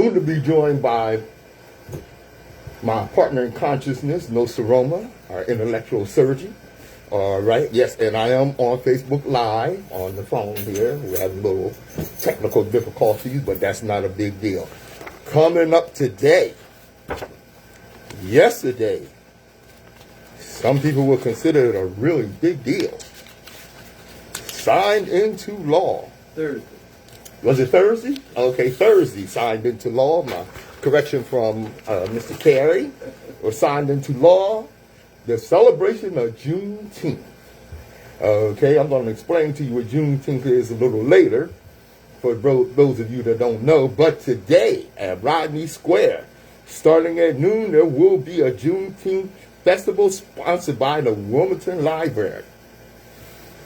Soon to be joined by my partner in consciousness, Nsoromma, our intellectual surgeon. All right, yes, and I am on Facebook Live on the phone here. We're having little technical difficulties, but that's not a big deal. Coming up today, yesterday, some people will consider it a really big deal. Signed into law. Thursday. Was it Thursday? Okay, Thursday signed into law. My correction from Mr. Carey, was signed into law the celebration of Juneteenth. Okay, I'm going to explain to you what Juneteenth is a little later for those of you that don't know. But today at Rodney Square, starting at noon, there will be a Juneteenth festival sponsored by the Wilmington Library.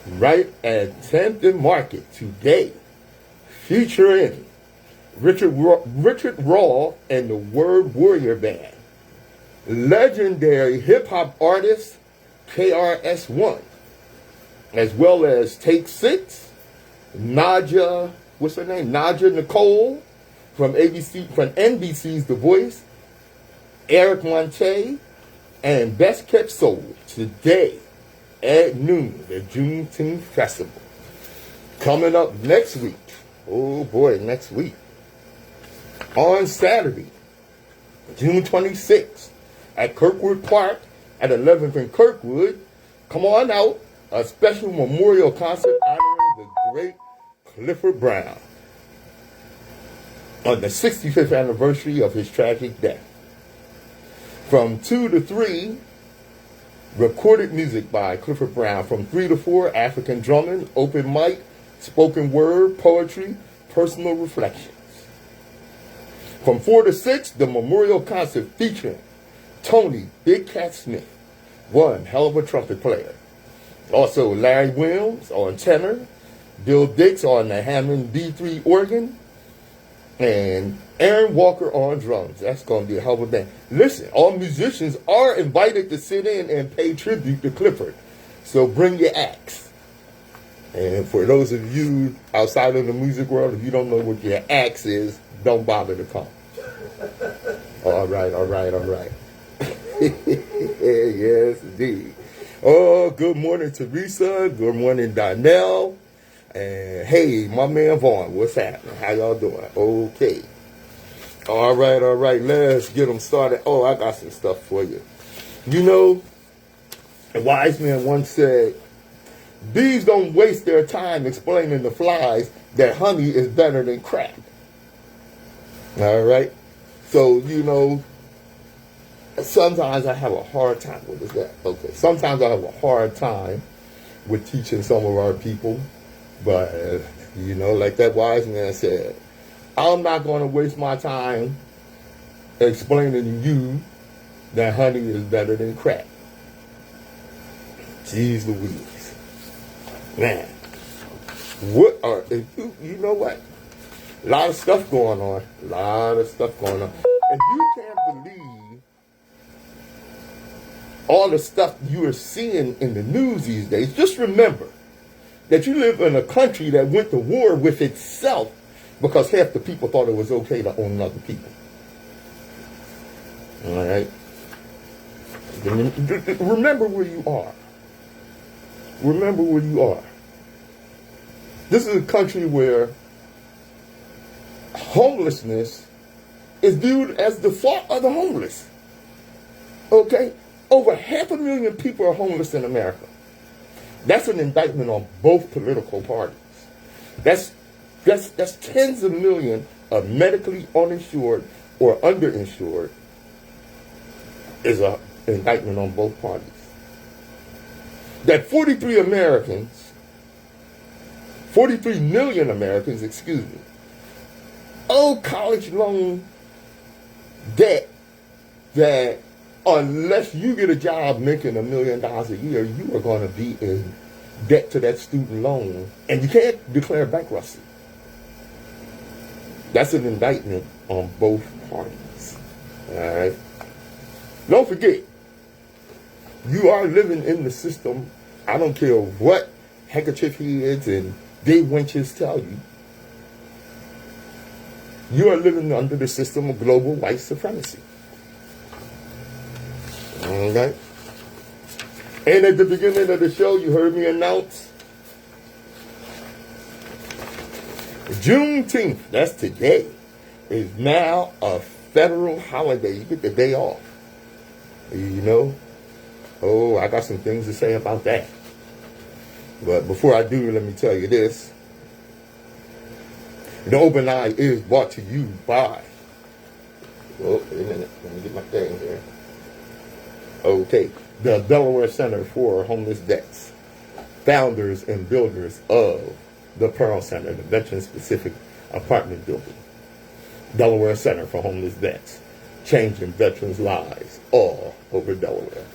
Right at 10th and Market today, featuring Richard Raw and the Word Warrior Band, legendary hip-hop artist KRS-One, as well as Take Six, Naja, what's her name? Naja Nicole from NBC's The Voice, Eric Monte, and Best Kept Soul today at noon, the Juneteenth Festival. Coming up next week, oh boy, next week, on Saturday, June 26th, at Kirkwood Park at 11th and Kirkwood, come on out, a special memorial concert honoring the great Clifford Brown on the 65th anniversary of his tragic death. From 2 to 3, recorded music by Clifford Brown. From 3 to 4, African drumming, open mic, spoken word, poetry, personal reflections. From 4 to 6, the memorial concert featuring Tony Big Cat Smith, one hell of a trumpet player. Also Larry Williams on tenor, Bill Dix on the Hammond B3 organ, and Aaron Walker on drums. That's going to be a hell of a band. Listen, all musicians are invited to sit in and pay tribute to Clifford. So bring your axe. And for those of you outside of the music world, if you don't know what your axe is, don't bother to come. All right. Yes, indeed. Oh, good morning, Teresa. Good morning, Donnell. And hey, my man Vaughn, what's happening? How y'all doing? Okay. All right. Let's get them started. Oh, I got some stuff for you. You know, a wise man once said, bees don't waste their time explaining to flies that honey is better than crack. All right. So, you know, sometimes I have a hard time with that. Okay. Sometimes I have a hard time with teaching some of our people. But, you know, like that wise man said, I'm not going to waste my time explaining to you that honey is better than crack. Jeez Louise. Man. You know what? A lot of stuff going on. And you can't believe all the stuff you are seeing in the news these days. Just remember that you live in a country that went to war with itself because half the people thought it was okay to own other people. All right? Remember where you are. Remember where you are. This is a country where homelessness is viewed as the fault of the homeless. Okay? Over 500,000 people are homeless in America. That's an indictment on both political parties. That's tens of millions of medically uninsured or underinsured is an indictment on both parties. That 43 million Americans, owe college loan debt that unless you get a job making $1 million a year, you are going to be in debt to that student loan, and you can't declare bankruptcy. That's an indictment on both parties. All right? Don't forget, you are living in the system. I don't care what handkerchief heads and big wenches tell you. You are living under the system of global white supremacy. Okay? And at the beginning of the show, you heard me announce Juneteenth, that's today, is now a federal holiday. You get the day off. You know? Oh, I got some things to say about that. But before I do, let me tell you this. The Open Eye is brought to you by... Oh, wait a minute. Let me get my thing here. Okay. The Delaware Center for Homeless Vets. Founders and builders of the Pearl Center, the veteran-specific apartment building. Delaware Center for Homeless Vets. Changing veterans' lives all over Delaware.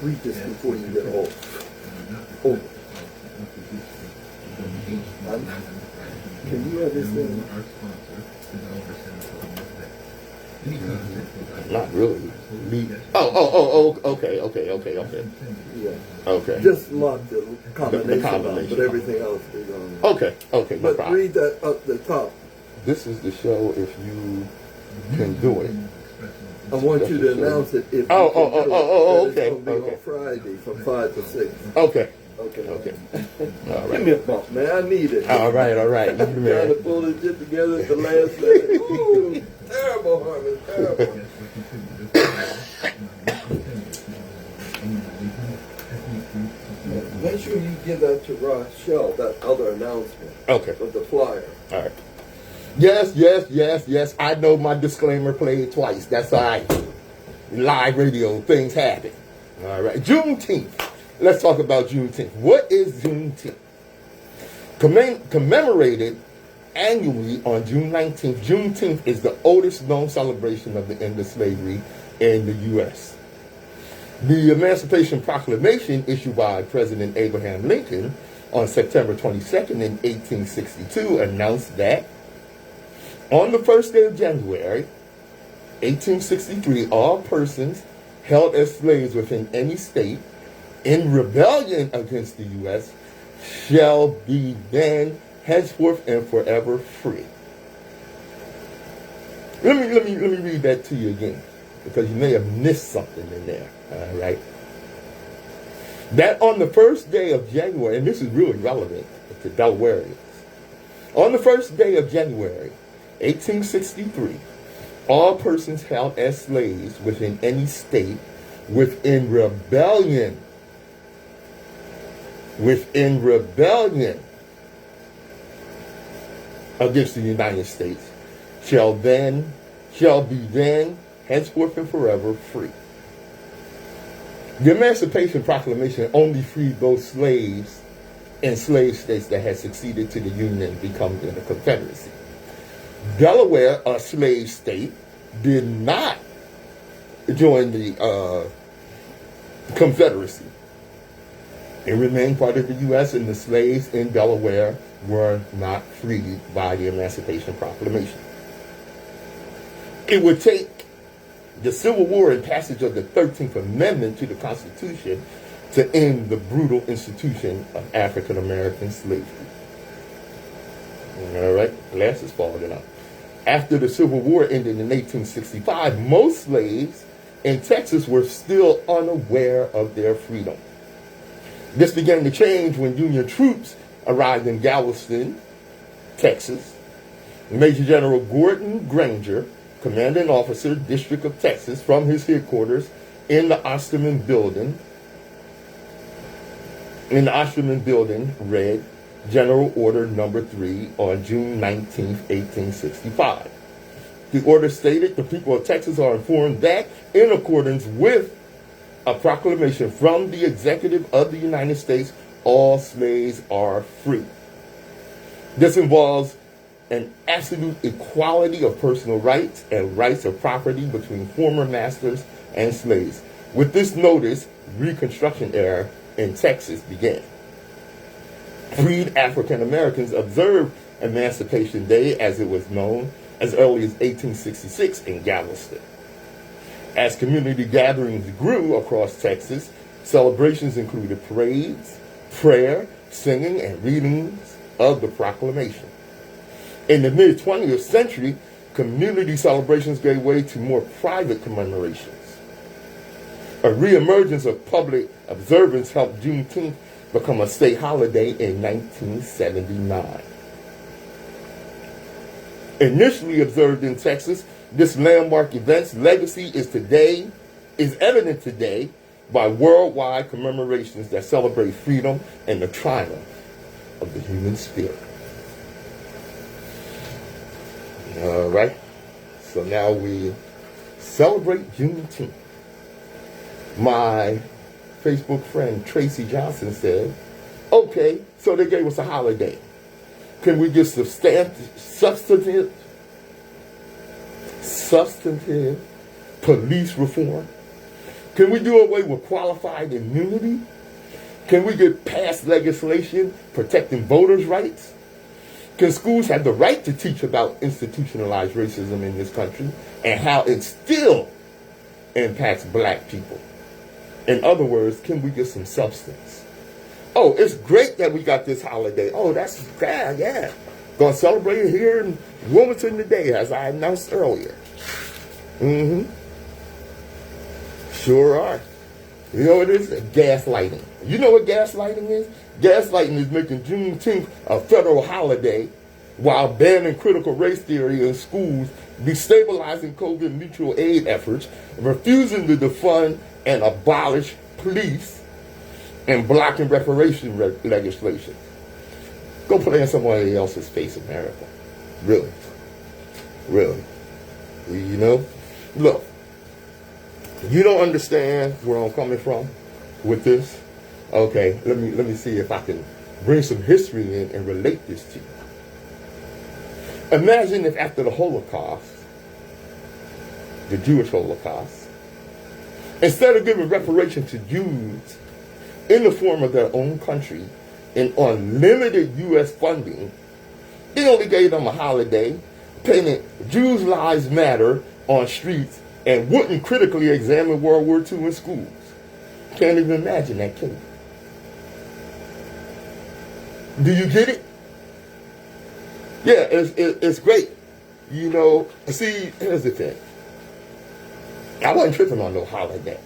Read this before you get off. Oh. Can you have this thing? Not really. Okay. Yeah. Okay. Just mark the combination, combination. but everything else is on. Okay, no But problem. read that up the top. This is the show if you can do it. I want you to announce it if you Oh, can do it. okay, It's going to be okay. on Friday from 5 to 6. Okay. Okay. All Give right. me a bump, man. I need it. All right. You Trying to man. pull this shit together at the last minute. Ooh, terrible, Harvey, terrible. Make sure you give that to Rochelle, that other announcement Okay. of the flyer. All right. Yes. I know my disclaimer played twice. That's all right. Live radio, things happen. All right. Juneteenth. Let's talk about Juneteenth. What is Juneteenth? Commemorated annually on June 19th, Juneteenth is the oldest known celebration of the end of slavery in the U.S. The Emancipation Proclamation issued by President Abraham Lincoln on September 22nd in 1862 announced that on the first day of January, 1863, all persons held as slaves within any state in rebellion against the U.S. shall be then, henceforth, and forever free. Let me read that to you again, because you may have missed something in there. All right. That on the first day of January, and this is really relevant to Delawareans. On the first day of January, 1863, all persons held as slaves within any state within rebellion against the United States shall be then, henceforth and forever, free. The Emancipation Proclamation only freed those slaves in slave states that had succeeded to the Union and become in the Confederacy. Delaware, a slave state, did not join the Confederacy. It remained part of the U.S., and the slaves in Delaware were not freed by the Emancipation Proclamation. It would take the Civil War and passage of the 13th Amendment to the Constitution to end the brutal institution of African American slavery. All right, glasses falling out. After the Civil War ended in 1865, most slaves in Texas were still unaware of their freedom. This began to change when Union troops arrived in Galveston, Texas. Major General Gordon Granger, commanding officer, District of Texas, from his headquarters in the Osterman Building, read General Order Number 3 on June 19, 1865. The order stated, the people of Texas are informed that, in accordance with a proclamation from the Executive of the United States, all slaves are free. This involves an absolute equality of personal rights and rights of property between former masters and slaves. With this notice, Reconstruction era in Texas began. Freed African Americans observed Emancipation Day, as it was known, as early as 1866 in Galveston. As community gatherings grew across Texas, celebrations included parades, prayer, singing, and readings of the proclamation. In the mid-20th century, community celebrations gave way to more private commemorations. A reemergence of public observance helped Juneteenth become a state holiday in 1979. Initially observed in Texas, this landmark event's legacy is evident today by worldwide commemorations that celebrate freedom and the triumph of the human spirit. All right, so now we celebrate Juneteenth. My Facebook friend Tracy Johnson said, okay, so they gave us a holiday. Can we get substantive police reform? Can we do away with qualified immunity? Can we get past legislation protecting voters' rights? Can schools have the right to teach about institutionalized racism in this country and how it still impacts black people? In other words, can we get some substance? Oh, it's great that we got this holiday. Oh, that's bad, yeah. Gonna celebrate it here in Wilmington today, as I announced earlier. Sure are. You know what it is? Gaslighting. You know what gaslighting is? Gaslighting is making Juneteenth a federal holiday while banning critical race theory in schools, destabilizing COVID mutual aid efforts, refusing to defund and abolish police, and blocking reparation legislation. Go play in somebody else's face, America. Really. Really. You know? Look. You don't understand where I'm coming from with this? Okay, let me see if I can bring some history in and relate this to you. Imagine if after the Holocaust, the Jewish Holocaust, instead of giving reparation to Jews in the form of their own country in unlimited U.S. funding, they only gave them a holiday, painted Jews' Lives Matter on streets, and wouldn't critically examine World War II in schools. Can't even imagine that, can you? Do you get it? Yeah, it's great. You know, see, here's the thing. I wasn't tripping on no holiday.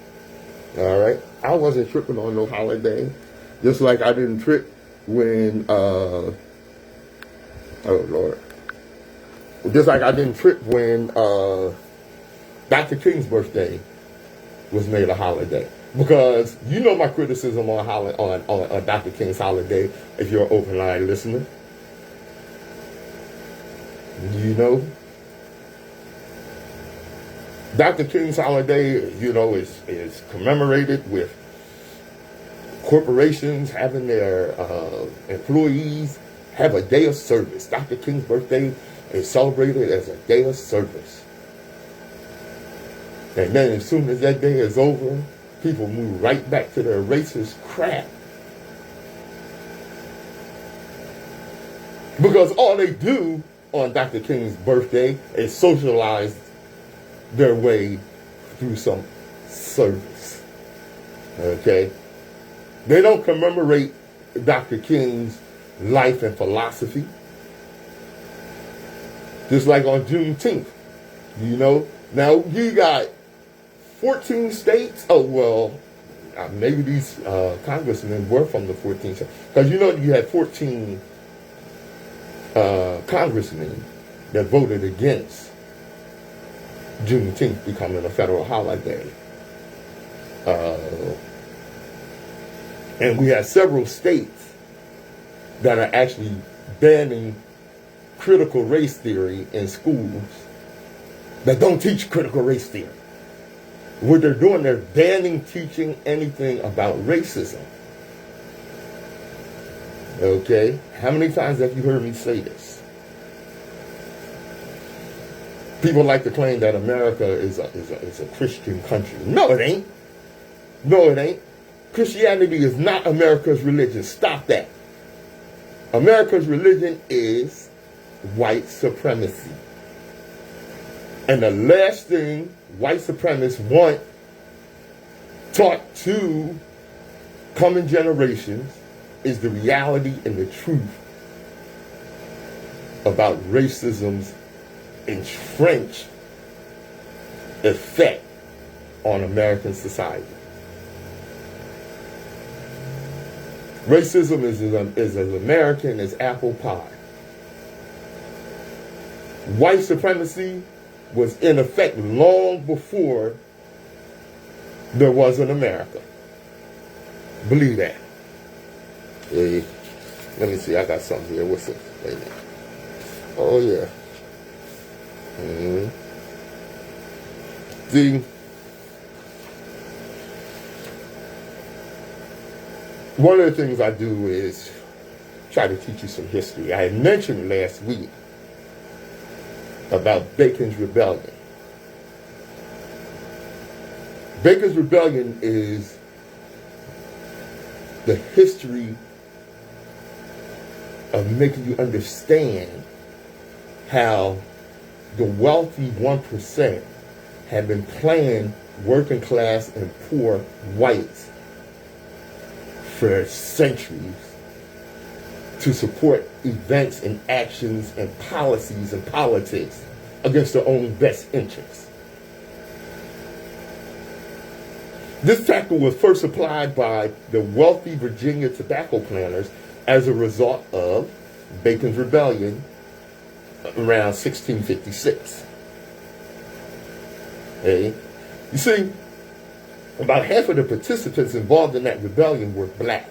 All right? I wasn't tripping on no holiday. Just like I didn't trip when, oh Lord. Just like I didn't trip when Dr. King's birthday was made a holiday. Because you know my criticism on Dr. King's holiday, if you're an open-eyed listener. You know, Dr. King's holiday, you know, is commemorated with corporations having their employees have a day of service. Dr. King's birthday is celebrated as a day of service. And then as soon as that day is over, people move right back to their racist crap. Because all they do on Dr. King's birthday is socialize their way through some service. Okay? They don't commemorate Dr. King's life and philosophy. Just like on Juneteenth, you know. Now, you got 14 states. Oh, well, maybe these congressmen were from the 14 states. Because you know you had 14 congressmen that voted against Juneteenth becoming a federal holiday. And we have several states that are actually banning critical race theory in schools that don't teach critical race theory. What they're doing, they're banning teaching anything about racism. Okay? How many times have you heard me say this? People like to claim that America is a Christian country. No, it ain't. No, it ain't. Christianity is not America's religion. Stop that. America's religion is white supremacy. And the last thing white supremacists want taught to coming generations is the reality and the truth about racism's entrenched effect on American society. Racism is as American as apple pie. White supremacy was in effect long before there was an America. Believe that. Hey, let me see, I got something here. What's it? Wait a minute. Oh, yeah. See, one of the things I do is try to teach you some history. I had mentioned last week about Bacon's Rebellion. Bacon's Rebellion is the history of making you understand how the wealthy 1% have been playing working class and poor whites for centuries to support events and actions and policies and politics against their own best interests. This tactic was first applied by the wealthy Virginia tobacco planters as a result of Bacon's Rebellion around 1656. Okay? You see, about half of the participants involved in that rebellion were black.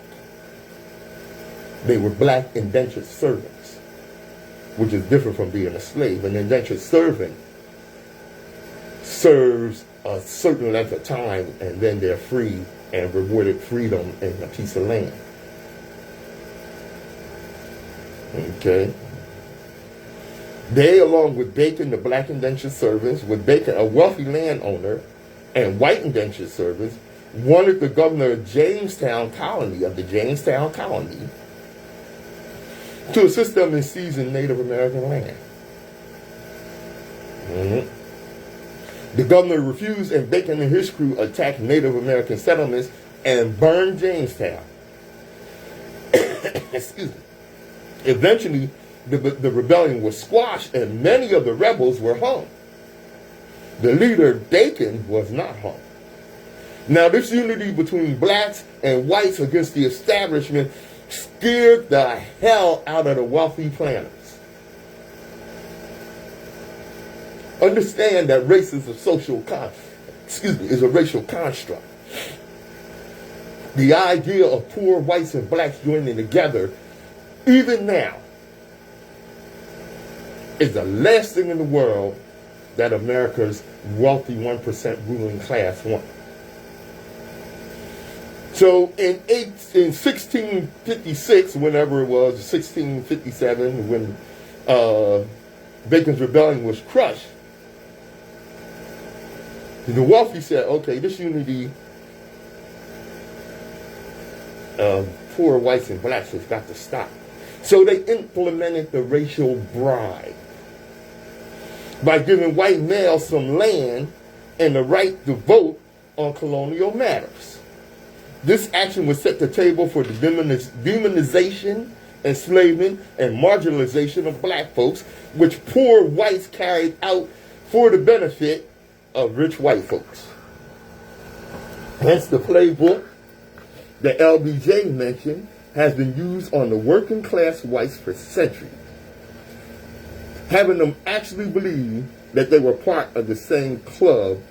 They were black indentured servants, which is different from being a slave. An indentured servant serves a certain length of time and then they're free and rewarded freedom and a piece of land. Okay? They, along with Bacon, the black indentured servants, with Bacon, a wealthy landowner, and white indentured servants, wanted the governor of Jamestown Colony, to assist them in seizing Native American land. The governor refused, and Bacon and his crew attacked Native American settlements and burned Jamestown. Excuse me. Eventually, the rebellion was squashed, and many of the rebels were hung. The leader, Bacon, was not hung. Now, this unity between blacks and whites against the establishment scared the hell out of the wealthy planters. Understand that race is a racial construct. The idea of poor whites and blacks joining together, even now, is the last thing in the world that America's wealthy 1% ruling class want. So in 1656, whenever it was, 1657, when Bacon's Rebellion was crushed, the wealthy said, okay, this unity of poor whites and blacks has got to stop. So they implemented the racial bribe by giving white males some land and the right to vote on colonial matters. This action would set the table for the demonization, enslavement, and marginalization of black folks, which poor whites carried out for the benefit of rich white folks. Hence the playbook that LBJ mentioned has been used on the working class whites for centuries, having them actually believe that they were part of the same club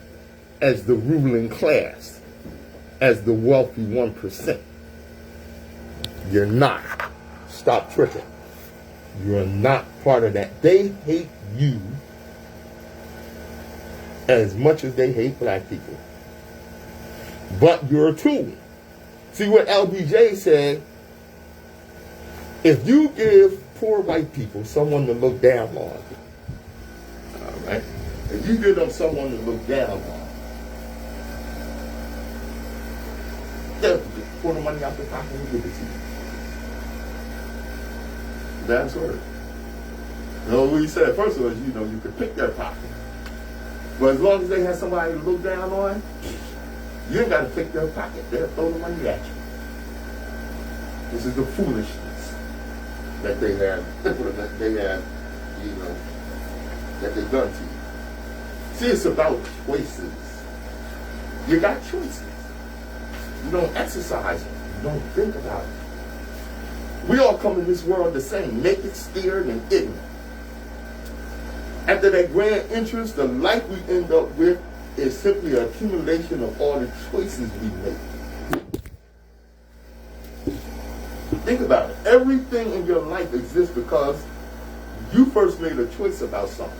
as the ruling class, as the wealthy 1%. You're not. Stop tripping. You're not part of that. They hate you as much as they hate black people. But you're a tool. See what LBJ said? If you give poor white people someone to look down on, all right? If you give them someone to look down on, they'll pull the money out the pocket and give it to you. That's right. You know what he said? First of all, you can pick their pocket. But as long as they have somebody to look down on, you ain't got to pick their pocket. They'll throw the money at you. This is the foolishness that they have, that they've done to you. See, it's about choices. You got choices. You don't exercise them. You don't think about it. We all come in this world the same, naked, scared, and ignorant. After that grand entrance, the life we end up with is simply an accumulation of all the choices we make. Think about it. Everything in your life exists because you first made a choice about something.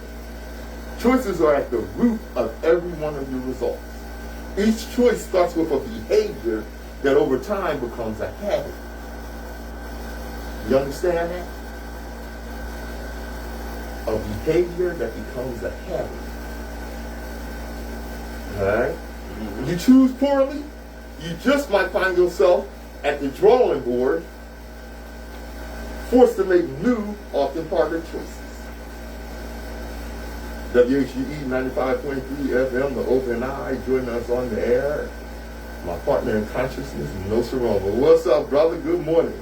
Choices are at the root of every one of your results. Each choice starts with a behavior that over time becomes a habit. You understand that? A behavior that becomes a habit. Alright? When you choose poorly, you just might find yourself at the drawing board, forced to make new, often harder choices. WHGE 95.3 FM, the Open Eye, joining us on the air. My partner in consciousness, Nsoromma. What's up, brother? Good morning.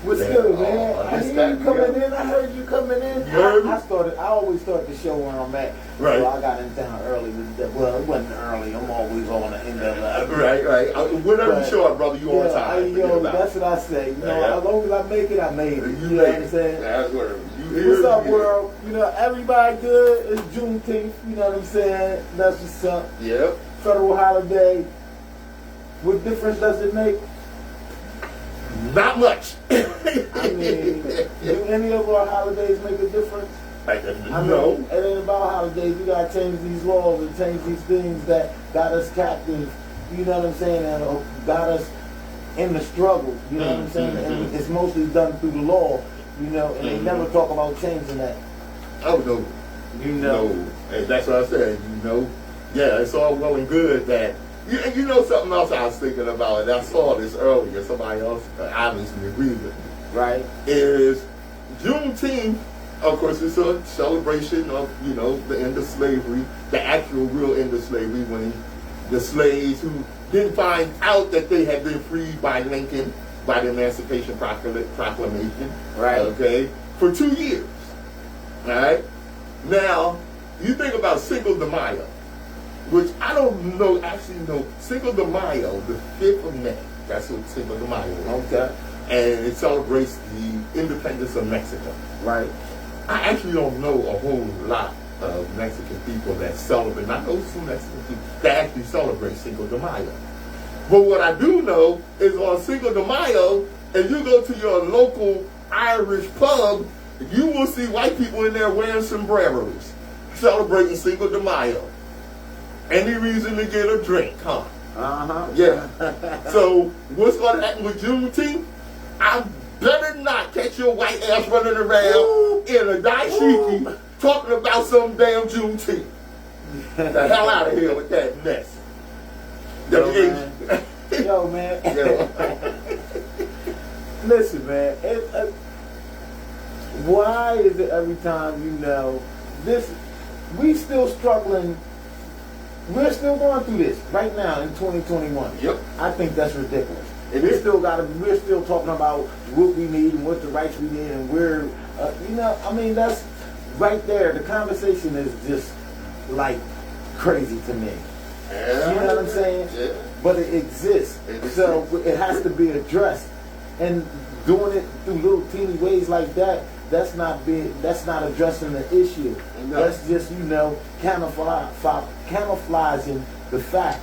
What's good, man? I hear you coming in. I heard you coming in. I always start the show where I'm at. Right. So I got in town early. Well, it wasn't early. I'm always on the end of it. Right. Whenever you show up, brother, you on time. That's what I say. You know, as long as I make it, I made it. You know what I'm saying? That's where What's up, world? You know, everybody good. It's Juneteenth. You know what I'm saying? That's what's up. Yep. Federal holiday. What difference does it make? Not much. I mean, do any of our holidays make a difference? No. It ain't about holidays. We gotta change these laws and change these things that got us captive. You know what I'm saying? And got us in the struggle. You know what I'm saying? And it's mostly done through the law. You know, and they never talk about changing that. Oh no. You know. And that's what I said. You know. Yeah, it's all well and good that. You know something else I was thinking about, and I saw this earlier. Somebody else obviously agreed with me. Right. Is Juneteenth, of course, it's a celebration of, you know, the end of slavery, the actual real end of slavery, when the slaves who didn't find out that they had been freed by Lincoln, by the Emancipation Proclamation, right? Okay, for 2 years. All right. Now, you think about Cinco de Mayo, which I don't know, Cinco de Mayo, the 5th of May. That's what Cinco de Mayo is. Okay. And it celebrates the independence of Mexico. Right. I actually don't know a whole lot of Mexican people that celebrate. I know some Mexican people that actually celebrate Cinco de Mayo. But what I do know is on Cinco de Mayo, if you go to your local Irish pub, you will see white people in there wearing sombreros, celebrating Cinco de Mayo. Any reason to get a drink, huh? Uh-huh. Yeah. So what's going to happen with Juneteenth? I better not catch your white ass running around in a dashiki talking about some damn Juneteenth. The hell out of here with that mess. Yo, man. Listen, man. Why is it every time, you know, we still struggling. We're still going through this right now in 2021. Yep. I think that's ridiculous. We're still talking about what we need and what the rights we need, and we're, that's right there. The conversation is just like crazy to me. Yeah. You know what I'm saying? Yeah. But it exists. So it has to be addressed. And doing it through little teeny ways like that, that's not addressing the issue. No. That's just, camouflaging the fact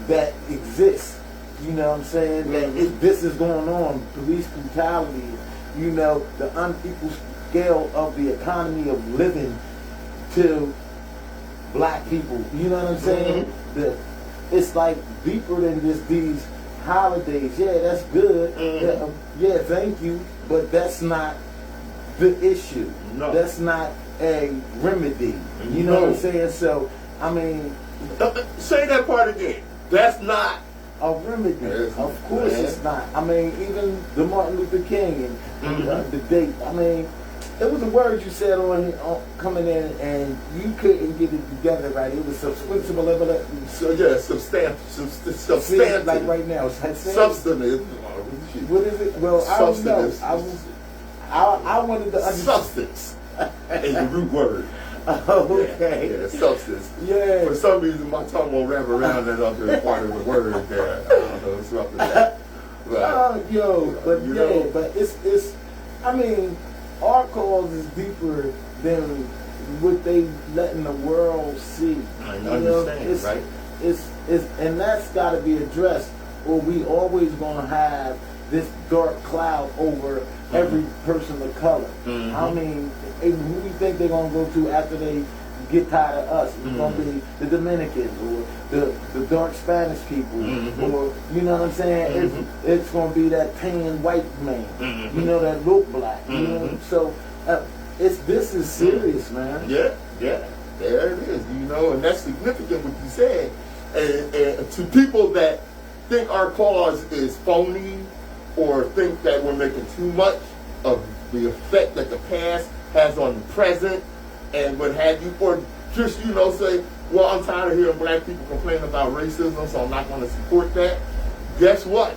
that exists. You know what I'm saying? That this is going on. Police brutality, you know, the unequal scale of the economy of living to black people. You know what I'm saying? It's like deeper than just these holidays. Yeah, that's good. Yeah, thank you. But that's not the issue. No. That's not a remedy. You know what I'm saying? So, I mean... Say that part again. That's not... a remedy. Of course it's not. I mean, even the Martin Luther King and the date. I mean, It was a word you said on coming in, and you couldn't get it together right. It was substantive. So yeah, substantive. Like right now, Substantive. What is it? Well, I don't know. I wanted to understand. Substance is the root word. Okay. Yeah, substance. Yeah. For some reason, my tongue won't wrap around that other part of the word there. I don't know. It's roughly that. But, but it's. I mean, our cause is deeper than what they letting the world see. I understand, right? It's and that's got to be addressed, or we always gonna have this dark cloud over every person of color. Mm-hmm. I mean, who do you think they're gonna go to after they get tired of us? It's gonna be the Dominicans or the dark Spanish people, or you know what I'm saying? It's gonna be that tan white man, you know, that look black. You know? So this is serious, man. Yeah, there it is. You know, and that's significant what you said. And to people that think our cause is phony, or think that we're making too much of the effect that the past has on the present and what have you, or just, you know, say, well, I'm tired of hearing black people complain about racism, so I'm not going to support that. Guess what?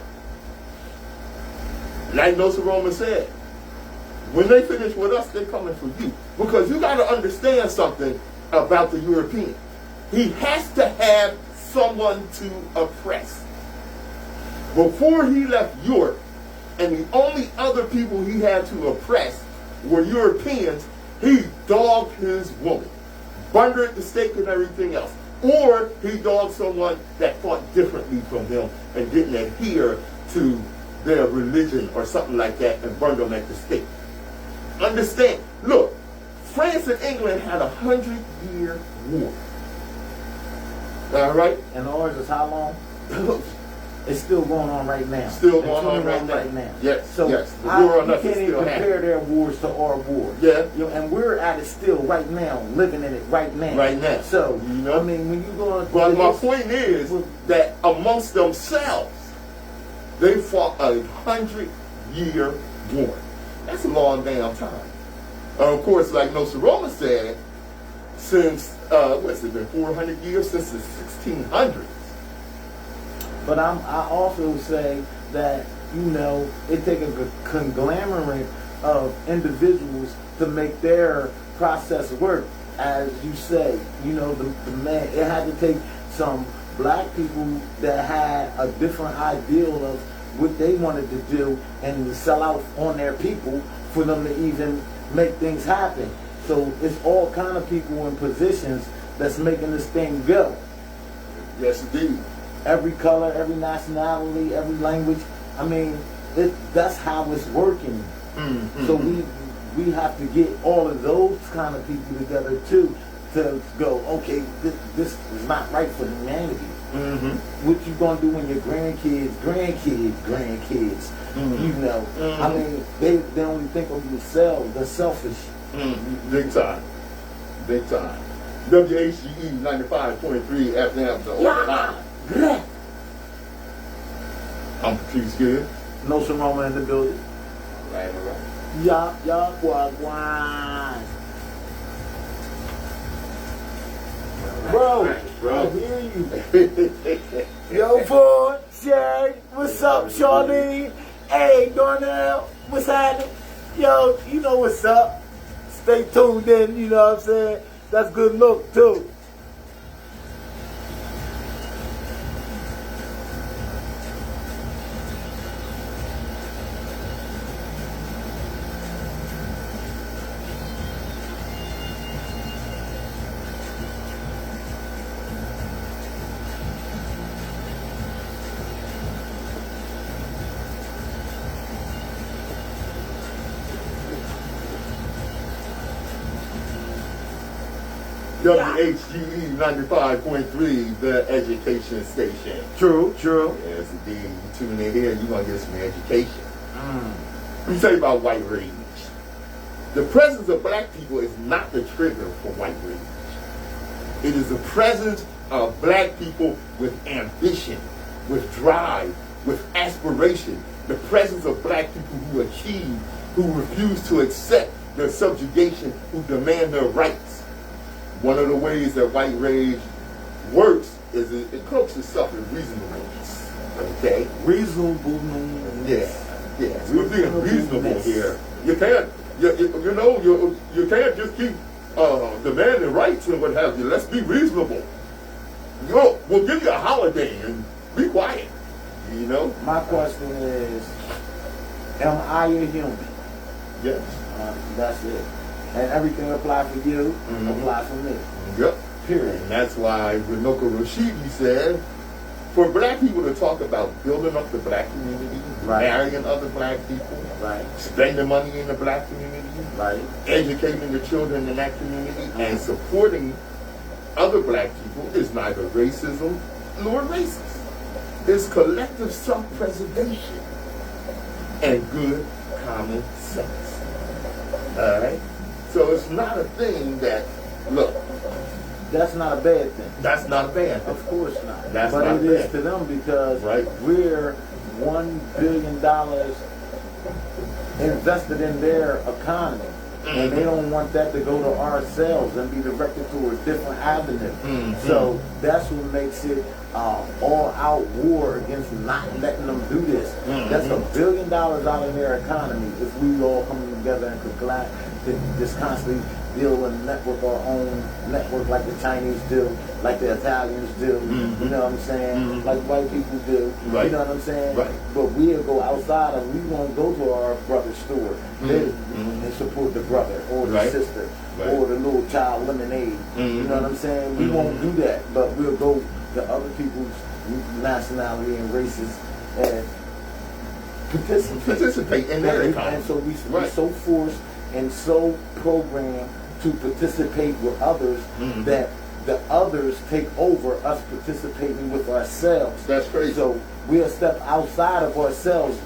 Like Nsoromma said, when they finish with us, they're coming for you. Because you got to understand something about the European. He has to have someone to oppress. Before he left Europe, and the only other people he had to oppress were Europeans, he dogged his woman, burned her at the stake and everything else. Or he dogged someone that thought differently from him and didn't adhere to their religion or something like that and burned them at the stake. Understand, look, France and England had a 100-year war. All right? And ours is how long? It's still going on right now. Still going on right now. Yes, so yes. The war on you us can't is even still compare happening. their wars to our wars. Yeah. You know, and we're at it still right now, living in it right now. Right now. So, you know? I mean, when you go on... But my point is that amongst themselves, they fought a 100-year war. That's a long damn time. Of course, like Nsoromma said, since, what's it been, 400 years? Since the 1600s. But I also say that, you know, it takes a conglomerate of individuals to make their process work. As you say, you know, the man, it had to take some black people that had a different ideal of what they wanted to do and to sell out on their people for them to even make things happen. So it's all kind of people in positions that's making this thing go. Yes, indeed. Every color, every nationality, every language. I mean, that's how it's working. So we have to get all of those kind of people together too to go, okay, this is not right for humanity. What you gonna do when your grandkids, you know? I mean, they only think of themselves. They're selfish. Big time. Big time. WHGE 95.3 FM, the overnight. I'm Patrice Gibbs. Nsoromma in the building. All right. Wagwan. Bro, I hear you. Yo, boy, Sherry, what's up, Charlene? Hey, Darnell, what's happening? Yo, you know what's up. Stay tuned in, you know what I'm saying? That's good look, too. WHGE 95.3, the education station. True. Yes, indeed. You tune in here, you're going to get some education. Let me tell you about white rage. The presence of black people is not the trigger for white rage. It is the presence of black people with ambition, with drive, with aspiration. The presence of black people who achieve, who refuse to accept their subjugation, who demand their rights. One of the ways that white rage works is it cloaks itself in reasonableness. Okay? Reasonableness. Yeah. We're being reasonable here. You can't, you can't just keep demanding rights and what have you. Let's be reasonable. We'll give you a holiday and be quiet. You know? My question is, am I a human? Yes. That's it. And everything applies for you, applies for me. Yep. Period. And that's why Renoka Rashidi said, for black people to talk about building up the black community, marrying other black people, spending money in the black community, educating the children in that community, and supporting other black people is neither racism nor racist. It's collective self-preservation and good common sense. All right? So it's not a thing that, look, that's not a bad thing. that's not a bad thing. Of course not. That's but not it is bad. to them because Right. we're $1 billion invested in their economy. And they don't want that to go to ourselves and be directed to a different avenue. So that's what makes it all-out war against not letting them do this. That's $1 billion out of their economy if we all come together and could just constantly build and network our own network like the Chinese do, like the Italians do, you know what I'm saying? Like white people do, you know what I'm saying? But we'll go outside and we won't go to our brother's store and support the brother or the sister or the little child lemonade, you know what I'm saying? We won't do that, but we'll go to other people's nationality and races and Participate in their economy. And so we're so forced and so programmed to participate with others that the others take over us participating with ourselves. That's crazy. So we'll step outside of ourselves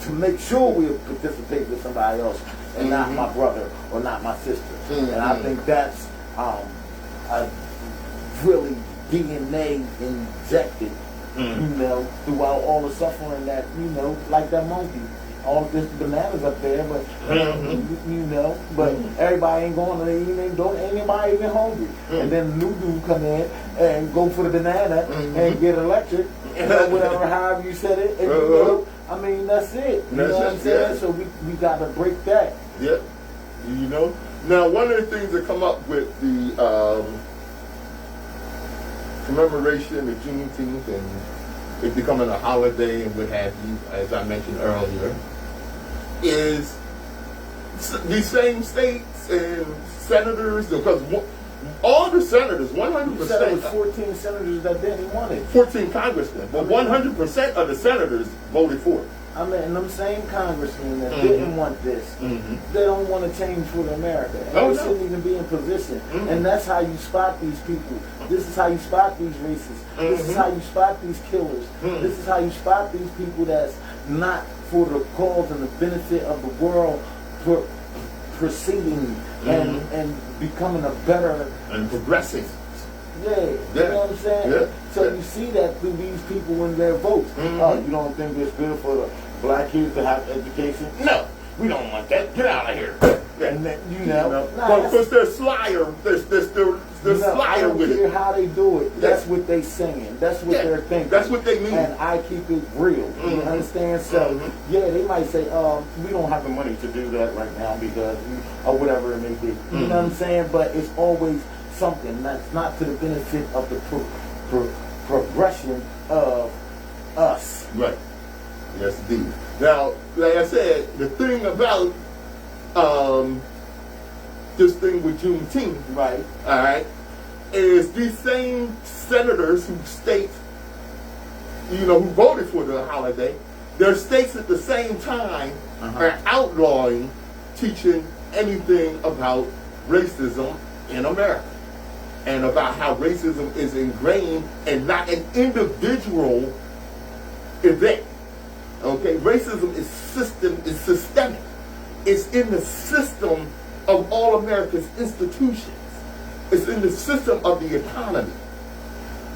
to make sure we'll participate with somebody else and not my brother or not my sister. And I think that's a really DNA injected, you know, throughout all the suffering that, you know, like that monkey. All this bananas up there, but you know, but everybody ain't going to eat, ain't anybody even hungry. And then the new dude come in and go for the banana and get electric, or whatever, however you said it. And, you know, I mean, that's it. You know what I'm saying? So we got to break that. Yeah. You know. Now, one of the things that come up with the commemoration of Juneteenth and it becoming a holiday and what have you, as I mentioned earlier, is these same states and senators, because all the senators, 100%. You said it was 14 senators that didn't want it. 14 congressmen, but 100% of the senators voted for it. I mean, them same congressmen that didn't want this, they don't want to change for America. And they shouldn't even be in position. And that's how you spot these people. This is how you spot these racists. This is how you spot these killers. This is how you spot these people that's not for the cause and the benefit of the world proceeding and becoming a better... And progressing. Yeah, you know what I'm saying? Yeah. So you see that through these people in their votes. You don't think it's good for the black kids to have education? No, we don't want that. Get out of here. And then, you know, because they're slyer. They're slyer with it. I don't care how they do it. That's what they saying. That's what they're thinking. That's what they mean. And I keep it real. You understand? So, yeah, they might say, we don't have the money to do that right now because, or whatever it may be. You know what I'm saying? But it's always something that's not to the benefit of the progression of us. Right. Yes, indeed. Now, like I said, the thing about this thing with Juneteenth, right? All right, is these same senators who state, you know, who voted for the holiday, their states at the same time are outlawing teaching anything about racism in America. And about how racism is ingrained and not an individual event. Okay, racism is systemic. It's in the system of all America's institutions. It's in the system of the economy.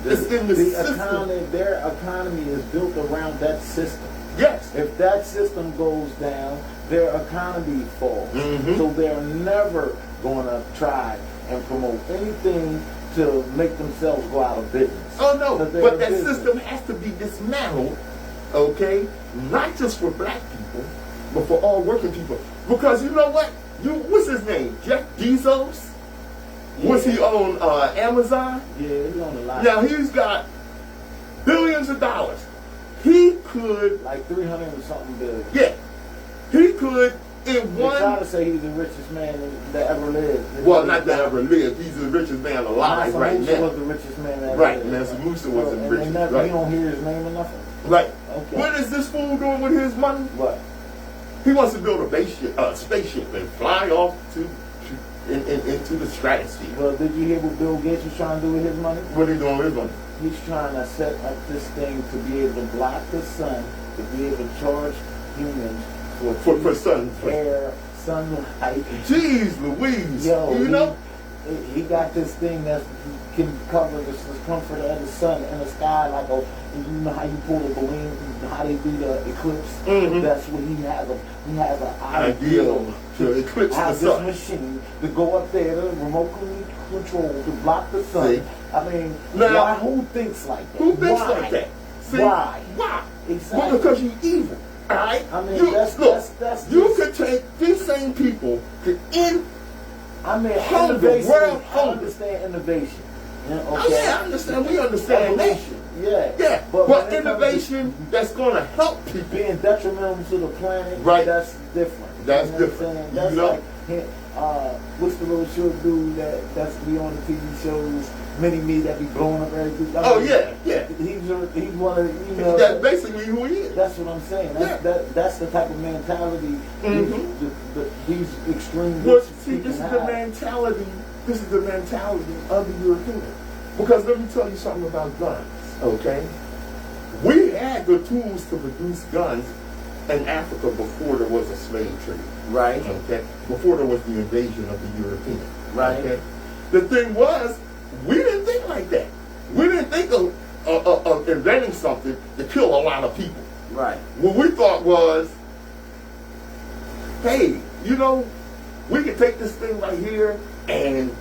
It's in the system. Their economy is built around that system. Yes. If that system goes down, their economy falls. Mhm. So they're never going to try and promote anything to make themselves go out of business. Oh no, But they're but a that business. system has to be dismantled, okay? Not just for black people, but for all working people. Because you know what? What's his name? Jeff Bezos? Was he on Amazon? Yeah, he's on a lot. Now he's got billions of dollars. He could, Like 300 and something billion. yeah, he could in They try one. to say he's the richest man that ever lived. Well, not that ever lived. He's the richest man alive right Nsoromma now. was the richest man that ever Right, lived. Nsoromma was the And richest. they never, Right. You don't hear his name or nothing. Right. Okay. What is this fool doing with his money? What? He wants to build a spaceship and fly off into the stratosphere. Well, did you hear what Bill Gates was trying to do with his money? What are he doing with his money? He's trying to set up this thing to be able to block the sun, to be able to charge humans For sun. air, sunlight. Jeez Louise. Yo, you know? he got this thing that can cover the circumference of the sun in the sky, like you know how you pull a balloon, how they do the eclipse. Mhm. That's what he has. He has an Ideal ideal to eclipse the have sun. this machine to go up there, to remotely control, to block the sun. See? I mean, Now- why? Who thinks like that? Who thinks Why? like that? See? Why? Why? Exactly. Well, because you're evil. Alright? I mean, You- that's look, that's you just- could take these same people could end. I mean, hunger, innovation. world I hunger. understand innovation. You know, Oh okay? yeah, I understand. We understand that. Evolution. Yeah. Yeah, But but when it comes innovation that's going to help to people. being detrimental to the planet, Right. that's different. That's You know what I'm different. saying? You That's know? like, what's the little short dude that's be on the TV shows, Mini Me, that be blowing up everything? I Oh mean, yeah. He's one of That's basically who he is. That's what I'm saying. That's the type of mentality Mhm. these extreme Well, rich see, people this is have. the mentality. This is the mentality of the European. Because let me tell you something about guns. Okay, we had the tools to produce guns in Africa before there was a slave trade. Right. Okay, before there was the invasion of the Europeans. Right. Okay, the thing was, we didn't think like that. We didn't think of inventing something to kill a lot of people. Right. What we thought was, hey, we can take this thing right here and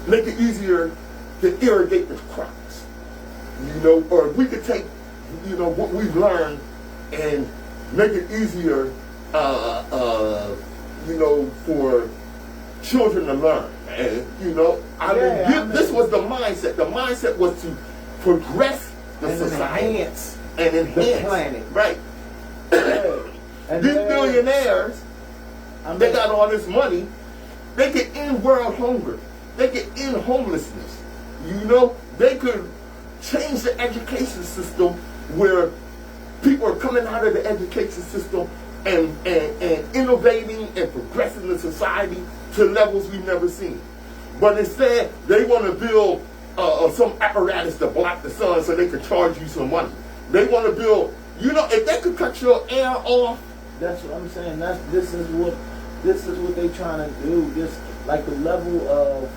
make it easier to irrigate the crops. Or we could take, what we've learned and make it easier, for children to learn. And, this was the mindset. The mindset was to progress the And society. enhance And enhance. the planet. Right. And These then- billionaires, I mean, they got all this money. They could end world hunger. They could end homelessness. They could change the education system where people are coming out of the education system and innovating and progressing the society to levels we've never seen. But instead, they want to build some apparatus to block the sun so they can charge you some money. They want to build, if they could cut your air off. that's what I'm saying. This is what they trying to do. Just like the level of,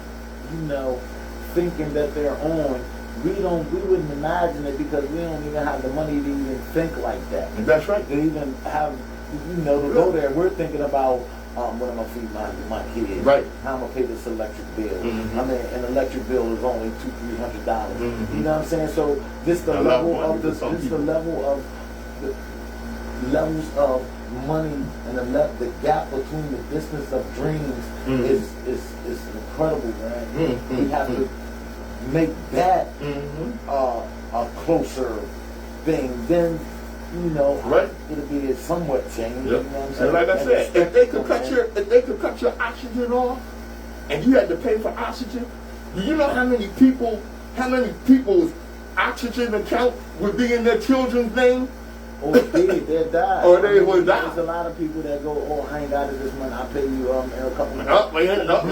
thinking that they're on. We wouldn't imagine it because we don't even have the money to even think like that. That's right. To even have, to go there. We're thinking about what I'm gonna feed my kids. Right. How I'm gonna pay this electric bill. Mhm. I mean, an electric bill is only $200-300. Mhm. You know what I'm saying? So this the A lot of level money of for some this the people. level of the levels of money and the gap between the distance of dreams Mhm. is incredible, man. Mhm. We have to make that Mm-hmm. a closer thing. Then Right. it'll be a somewhat change. Yep. You know what I'm saying? And like I And said, it's if they could spectacle, cut your oxygen off, and you had to pay for oxygen, do you know how many people's oxygen account would be in their children's name? Or they die. Or they would die. There's a lot of people that go, I ain't got it this month. I'll pay you in a couple months. Up, man, up,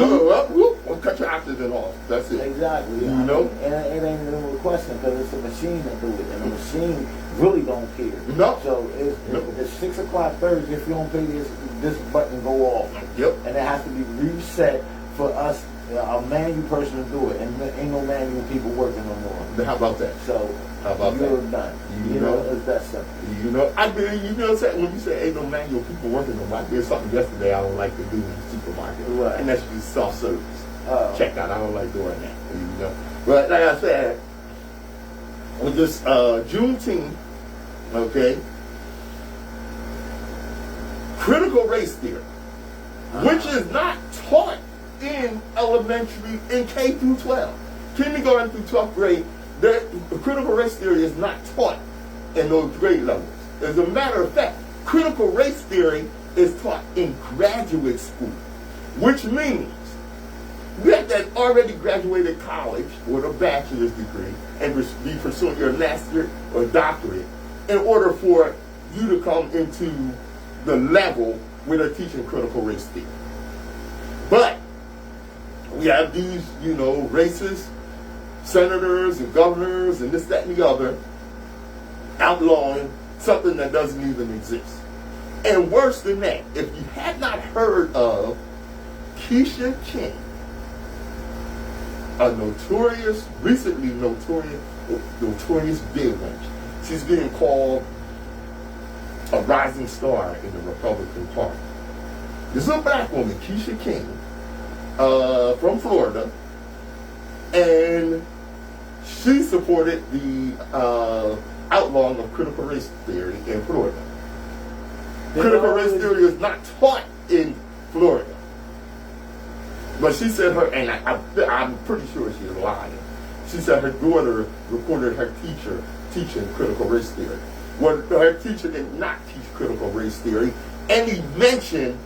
we'll cut your oxygen off. That's it. Exactly. You know? And it ain't even a question because it's a machine that do it, and the machine really don't care. No. So it's 6 o'clock Thursday. If you don't pay this button go off, Yep. and it has to be reset for us a manual person to do it, and there ain't no manual people working no more. How about that? So How about you're that? done. You know? It's that simple. You know, I did. You know, when you say ain't no manual people working no more, I did something yesterday I don't like to do in the supermarket, Right. and that's use self service. Checkout. I don't like doing that. You know, but like I said, on this Juneteenth, okay, critical race theory, which is not taught in elementary, in K through 12, kindergarten through 12th grade. The critical race theory is not taught in those grade levels. As a matter of fact, critical race theory is taught in graduate school, which means you have to have already graduated college with a bachelor's degree and be pursuing your master's or doctorate in order for you to come into the level where they're teaching critical race theory. But we have these, you know, racist senators and governors and this, that, and the other outlawing something that doesn't even exist. And worse than that, if you had not heard of Keisha King, a recently notorious big one. She's being called a rising star in the Republican Party. This is a black woman, Keisha King, from Florida, and she supported the outlawing of critical race theory in Florida. Critical race theory is not taught in Florida. But she said and I'm pretty sure she's lying. She said her daughter recorded her teacher teaching critical race theory. Well, her teacher did not teach critical race theory. Any mention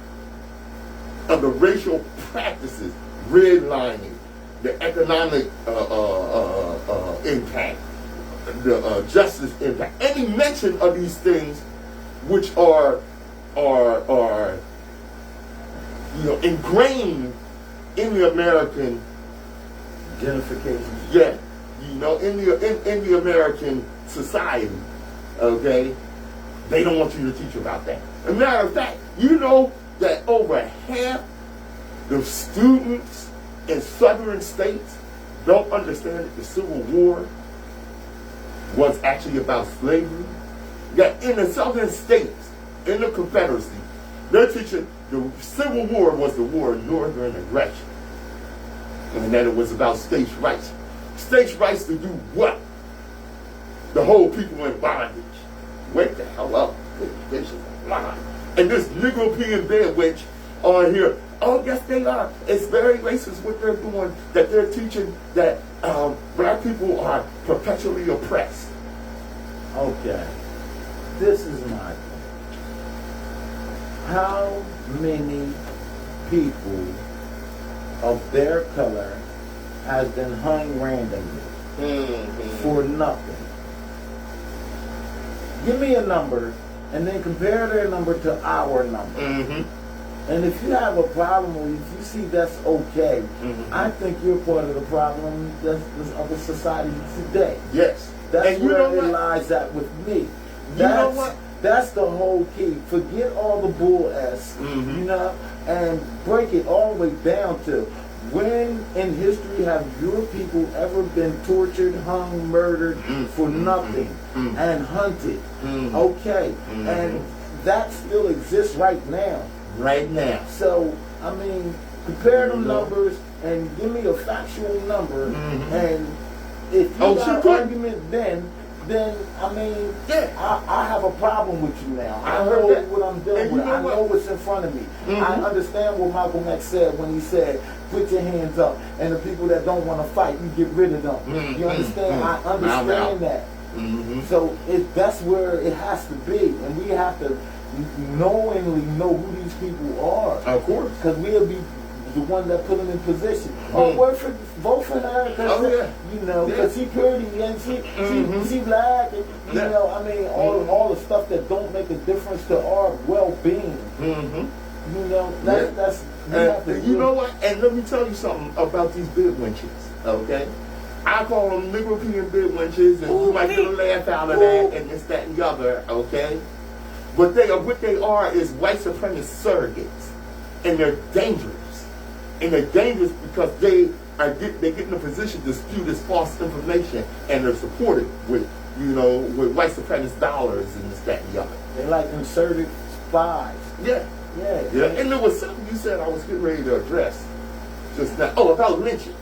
of the racial practices, redlining, the economic impact, the justice impact, any mention of these things, which are ingrained in the American Gentrification. Yeah, in the American society, okay, they don't want you to teach about that. As a matter of fact, you know that over half the students in southern states don't understand that the Civil War was actually about slavery. That in the southern states, in the Confederacy, they're teaching the Civil War was the war of northern aggression. And that it was about states' rights. States' rights to do what? To hold people in bondage. Wake the hell up. This is a lie. And this Negro bedwitch on here, oh yes they are. It's very racist what they're doing, that they're teaching that black people are perpetually oppressed. Okay. This is my point. How many people of their color has been hung randomly for nothing? Give me a number and then compare their number to our number. And if you have a problem, or if you see that's okay, I think you're part of the problem of the society today. Yes. That's and you where know it what? lies at with me. You know what? That's the whole key. Forget all the bull s, and break it all the way down to when in history have your people ever been tortured, hung, murdered for nothing and hunted? Okay, and that still exists right now. Right now. So, I mean, compare them numbers and give me a factual number, and if you got an argument then I mean, I have a problem with you now. I know what I'm dealing with. I know what's in front of me. I understand what Malcolm X said when he said, put your hands up, and the people that don't want to fight, you get rid of them. You understand? I understand that. So that's where it has to be, and we have to knowingly know who these people are. Of course. Because we'll be the one that put them in position. Vote for her, because she pretty and she black, and I mean all the stuff that don't make a difference to our well-being. That's you know what? And let me tell you something about these big wenches. Okay, I call them European big wenches, and you might get a laugh out of that, and this, that, and the other. Okay, but what they are is white supremacist surrogates, and they're dangerous. and they're dangerous because they get in a position to spew this false information, and they're supported with, with white supremacist dollars and this, that, and the other. They're like inserted spies. Yeah. Yeah. And there was something you said I was getting ready to address just now. Oh, about lynching.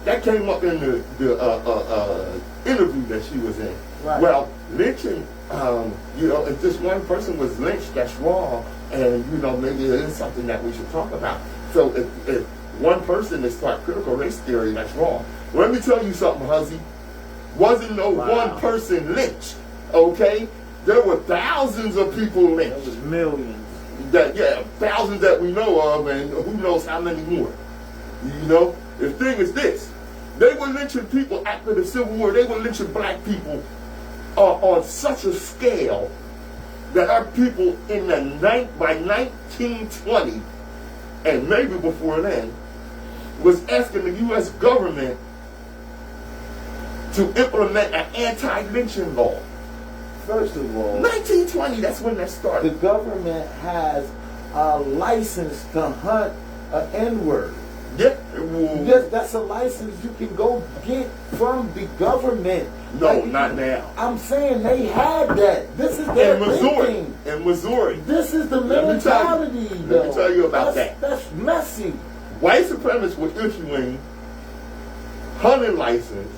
That came up in the interview that she was in. Right. Well, lynching, if just one person was lynched, that's wrong, and maybe it is something that we should talk about. So if one person is taught critical race theory, that's wrong. Let me tell you something, Huzzy. Wasn't no one person lynched, okay? There were thousands of people lynched. There was millions. Thousands that we know of, and who knows how many more. The thing is this. They were lynching people after the Civil War. They were lynching black people on such a scale that our people by 1920, and maybe before then, was asking the U.S. government to implement an anti-lynching law. First of all, 1920, that's when that started. The government has a license to hunt an N-word. Yeah. That's a license you can go get from the government. No, not now. I'm saying they had that. This is their thinking. In Missouri. This is the mentality, Let me tell you about that. That's messy. White supremacists were issuing hunting license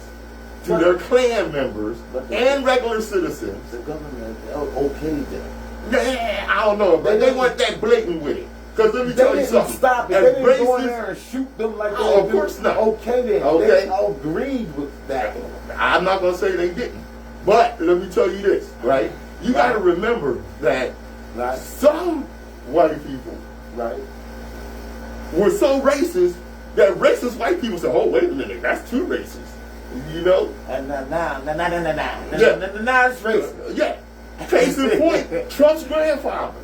to their Klan members and regular citizens. The government okayed that. Yeah, I don't know, but they weren't that blatant with it. Because let me tell you something. Stop it. They didn't go in there and shoot them like they of course not. Okay then. Okay. They agreed with that. I'm not going to say they didn't. But let me tell you this, right? You got to remember that some white people, were so racist that racist white people said, oh, wait a minute, that's too racist. And now it's racist. Yeah. Case in point, Trump's grandfather.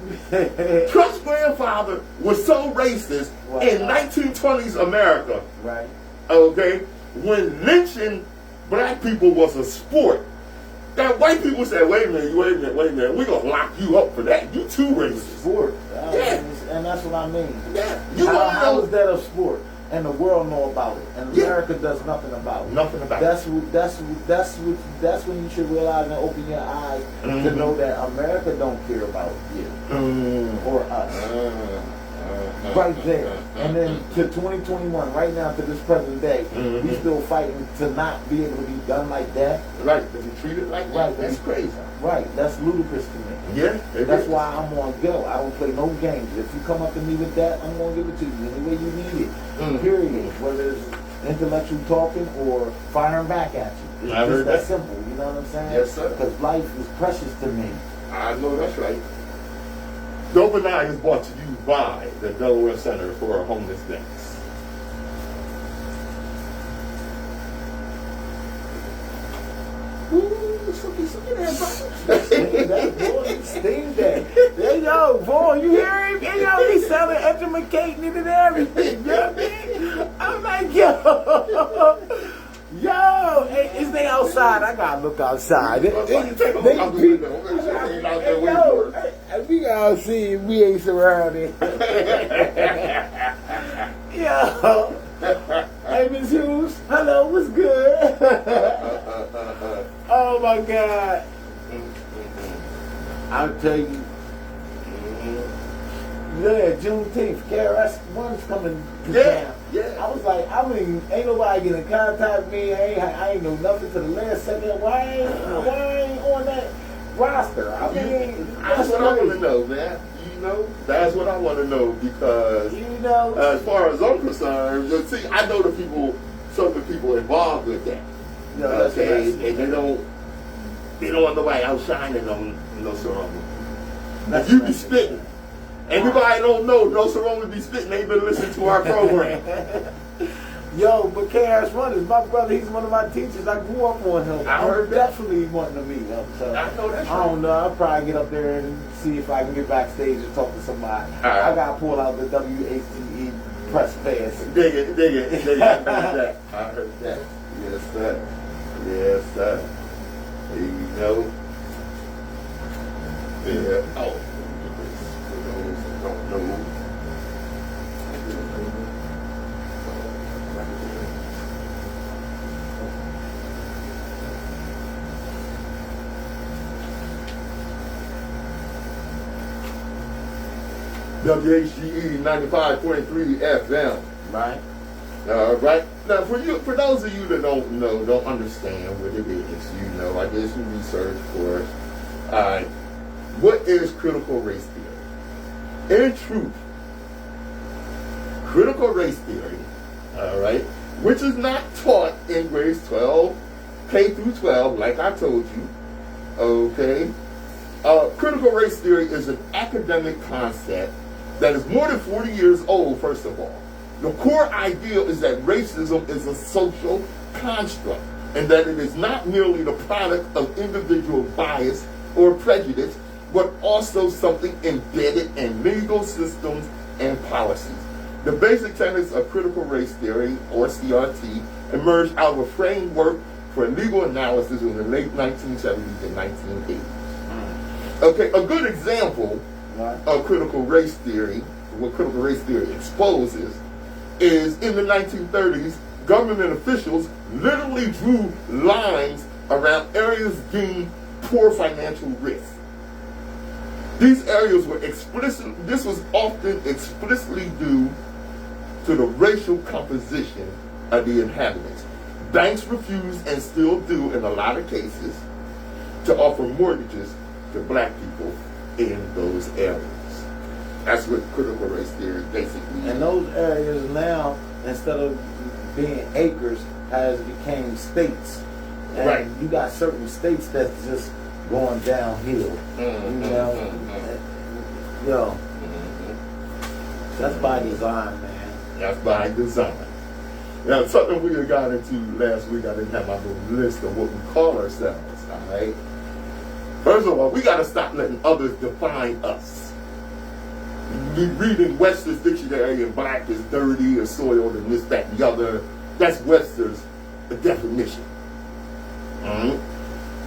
Trump's grandfather was so racist in 1920s America. Right. Okay? When lynching black people was a sport, that white people said, wait a minute, we're going to lock you up for that. You too racist. Sport. Yeah. And that's what I mean. Yeah. How is that a sport? And the world know about it, and America does nothing about it. Nothing about it. That's when you should realize and open your eyes to know that America don't care about you or us. Right there, and then to 2021, right now to this present day, we still fighting to not be able to be done like that. Right, to be treated like that. That's crazy. Right, that's ludicrous to me. Yeah, that's why I'm on go. I don't play no games. If you come up to me with that, I'm gonna give it to you any way you need it. Period. Whether it's intellectual talking or firing back at you. I heard that simple. You know what I'm saying? Yes, sir. Because life is precious to me. I know that's right. Dope and I is brought to you by the Delaware Center for Homelessness. Steam that. Hey, yo, boy, you hear him? Hey, yo, he's selling educating and everything. You know what I mean? I'm like, yo, hey, is they outside? I gotta look outside. We gotta see if we ain't surrounded. Yo. Hey, Ms. Hughes. Hello, what's good? Oh, my God. I'll tell you. Yeah, Juneteenth. KRS-One's coming to town. Yeah. I was like, ain't nobody getting in contact with me. I ain't know nothing to the last second. Why ain't on that roster? I mean, that's what I want to know, man. That's what I want to know because, as far as I'm concerned, see, I know some of the people involved with that. Okay, and they don't want nobody outshining on Nsoromma. If you be spitting, everybody don't know Nsoromma be spitting. They been listening to our program. Yo, but KRS-One is my brother. He's one of my teachers. I grew up on him. I heard that. Definitely wanting to meet him. So I know that's I don't know. I'll probably get up there and see if I can get backstage and talk to somebody. I gotta pull out the WHGE press pass. Dig it. I heard that. Yes, sir. Yeah. Oh. For those who don't know. WHGE 95.3 FM. Right. Right now, for those of you that don't know, don't understand what it is, I did some research for it. What is critical race theory? In truth, critical race theory, all right, which is not taught in grades 12, K through 12, like I told you, okay. Critical race theory is an academic concept that is more than 40 years old, first of all. The core idea is that racism is a social construct and that it is not merely the product of individual bias or prejudice, but also something embedded in legal systems and policies. The basic tenets of critical race theory, or CRT, emerged out of a framework for legal analysis in the late 1970s and 1980s. Okay, a good example of critical race theory, what critical race theory exposes, is in the 1930s, government officials literally drew lines around areas deemed poor financial risk. These areas were this was often explicitly due to the racial composition of the inhabitants. Banks refused, and still do in a lot of cases, to offer mortgages to black people in those areas. That's what critical race theory basically is. And those areas now, instead of being acres, has became states. And Right. you got certain states that's just going downhill. That's by design, man. That's by design. Now, something we got into last week, I didn't have my little list of what we call ourselves, all right? First of all, we got to stop letting others define us. Reading Webster's dictionary and black is dirty or soiled and this, that, and the other, that's Webster's definition.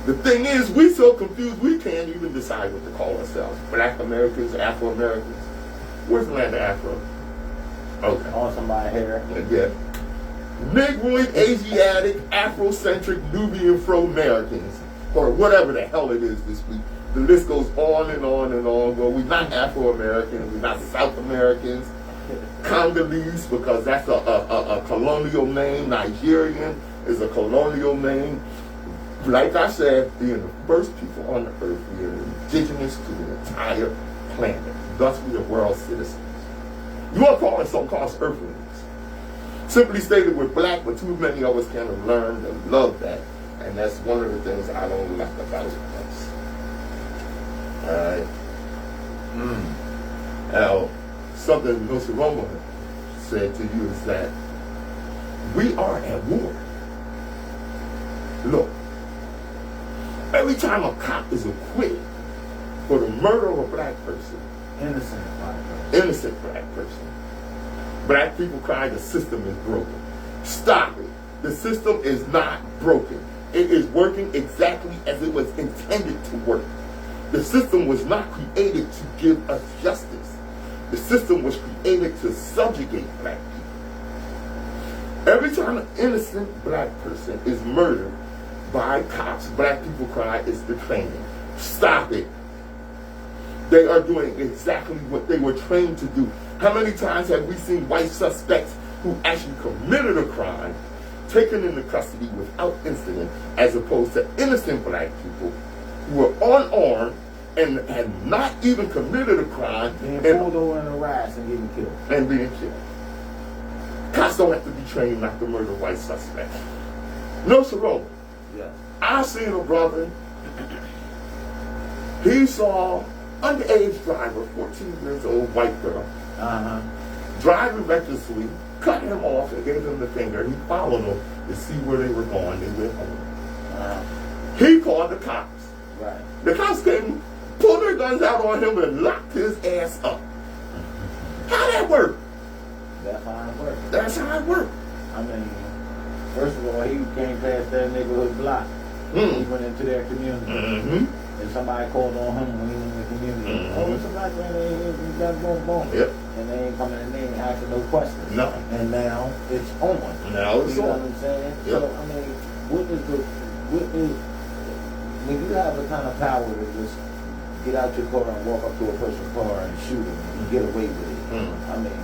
The thing is, we're so confused, we can't even decide what to call ourselves. Black Americans, Afro-Americans. Where's the land of Afro? Okay. On somebody's hair. Yeah. Negroid, Asiatic, Afrocentric, Nubian, Afro-Americans, or whatever the hell it is this week. The list goes on and on and on. Well, we're not Afro-Americans, we're not South Americans. Congolese, because that's a colonial name. Nigerian is a colonial name. Like I said, being the first people on the earth, we are indigenous to the entire planet. Thus, we are world citizens. You want to call us so-called earthlings. Simply stated, we're black, but too many of us kind of learn to love that. And that's one of the things I don't like about us. Alright. Now, something Nsoromma said to you is that we are at war. Look, every time a cop is acquitted for the murder of a black person, innocent black person, black people cry the system is broken. Stop it. The system is not broken. It is working exactly as it was intended to work. The system was not created to give us justice. The system was created to subjugate black people. Every time an innocent black person is murdered by cops, black people cry, it's the training. Stop it. They are doing exactly what they were trained to do. How many times have we seen white suspects who actually committed a crime taken into custody without incident, as opposed to innocent black people who were unarmed and had not even committed a crime being pulled over and harassed and getting killed. And being killed. Cops don't have to be trained not to murder white suspects. Nsoromma. Yes. I seen a brother. He saw underage driver, 14 years old, white girl, driving recklessly, cut him off and gave him the finger. He followed them to see where they were going. They went home. He called the cops. Right. The cops came, pulled their guns out on him and locked his ass up. How that work? That's how it works. That's how it worked. I mean, first of all, he came past their neighborhood block. He went into their community. And somebody called on him when he was in the community. Oh, it's a black man, he's got boom. Yep. And they ain't coming in there and asking no questions. No. And now it's on. Now it's you know on. what I'm saying? Yep. So, I mean, what is, when you have the kind of power to just get out your car and walk up to a person's car and shoot them and get away with it. I mean,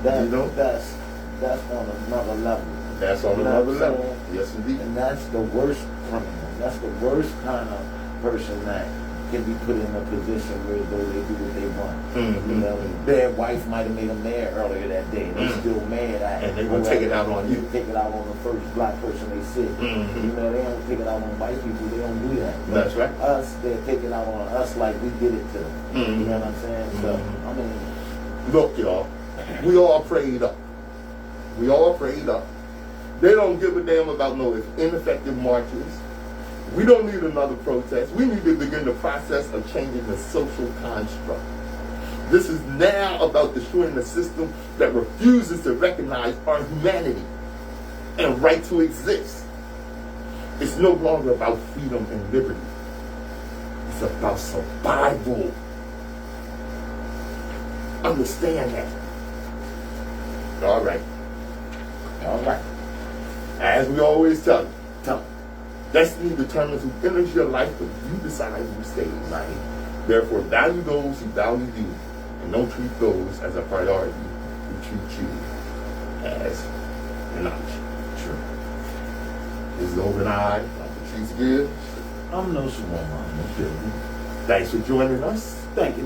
that's on another level. That's on another level. Yes, indeed. And that's the worst criminal. That's the worst kind of person that can be put in a position where they do what they want. You know, their wife might have made them mad earlier that day, and they're still mad at and they're going to take it out on you. Take it out on the first black person they see. You know, they don't take it out on white people. They don't do that. That's right. Us, they're taking out on us like we did it to them. You know what I'm saying? So, I mean, look, y'all, we all prayed up. We all prayed up. They don't give a damn about no ineffective marches. We don't need another protest. We need to begin the process of changing the social construct. This is now about destroying a system that refuses to recognize our humanity and right to exist. It's no longer about freedom and liberty. It's about survival. Understand that. All right. All right. As we always tell you, destiny determines who enters your life, but you decide who stays. Right? Therefore, value those who value you, and don't treat those as a priority who treat you as an option. True. This is Over and I, I'm Patrice Gibbs. I'm Nsoromma. Thanks for joining us. Thank you.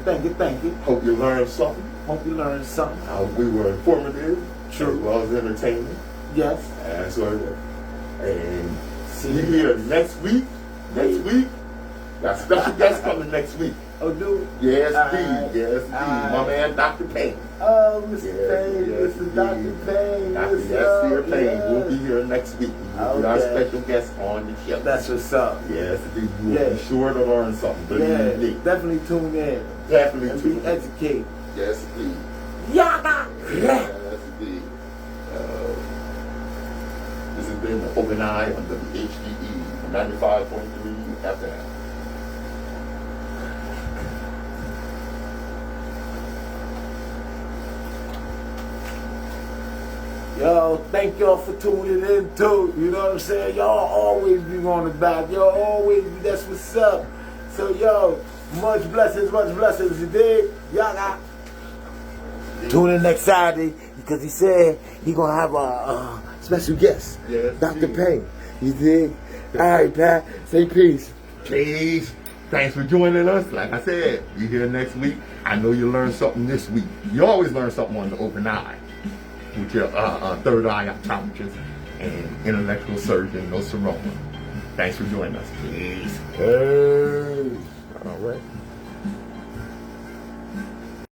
Hope you learned something. Hope you learned something. We were informative, True. as well as entertaining. Yes. And see you here next week. Got special guests coming next week. Oh, do it? Yes, indeed. Yes, indeed. My man, Dr. Payne. Oh, Mr. Payne. Yes, Mr. Dr. Payne. Dr. Yasir Payne will be here next week. He'll be our special guest on the show. That's what's up. Yes, indeed. You will be sure to learn something. Believe me. Definitely tune in. Definitely and tune be in. educated. Yes, indeed. Yaga! Yes, indeed. This has been the Open Eye on WHGE 95.3 FM. Yo, thank y'all for tuning in too. You know what I'm saying? Y'all always be on the back. Y'all always be, that's what's up. So yo, much blessings, you dig? Y'all got tune in next Saturday because he said he gonna have a special guest. Yes, Dr. Payne. You dig? Alright, Pat. Say peace. Peace. Thanks for joining us. Like I said, you here next week. I know you learned something this week. You always learn something on the Open Eye with your third eye optometrist and intellectual surgeon, Nsoromma. Thanks for joining us. Peace. Hey. All right.